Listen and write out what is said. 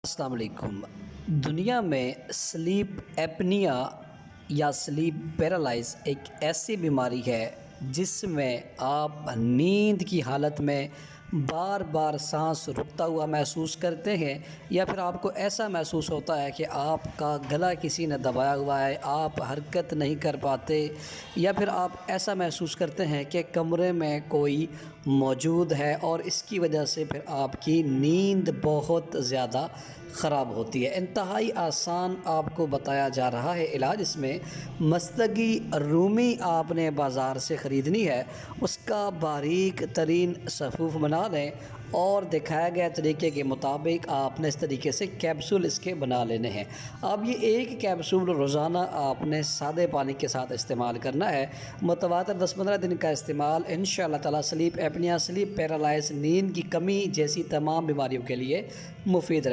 السلام علیکم۔ دنیا میں سلیپ ایپنیا یا سلیپ پیرالائز ایک ایسی بیماری ہے جس میں آپ نیند کی حالت میں بار بار سانس رکتا ہوا محسوس کرتے ہیں، یا پھر آپ کو ایسا محسوس ہوتا ہے کہ آپ کا گلا کسی نے دبایا ہوا ہے، آپ حرکت نہیں کر پاتے، یا پھر آپ ایسا محسوس کرتے ہیں کہ کمرے میں کوئی موجود ہے، اور اس کی وجہ سے پھر آپ کی نیند بہت زیادہ خراب ہوتی ہے۔ انتہائی آسان آپ کو بتایا جا رہا ہے علاج۔ اس میں مصطگی رومی آپ نے بازار سے خریدنی ہے، اس کا باریک ترین صفوف بنا لیں، اور دکھایا گیا طریقے کے مطابق آپ نے اس طریقے سے کیپسول اس کے بنا لینے ہیں۔ اب یہ ایک کیپسول روزانہ آپ نے سادے پانی کے ساتھ استعمال کرنا ہے۔ متواتر 10-15 دن کا استعمال انشاءاللہ تعالی سلیپ ایپنیا، سلیپ پیرالائز، نیند کی کمی جیسی تمام بیماریوں کے لیے مفید رہے۔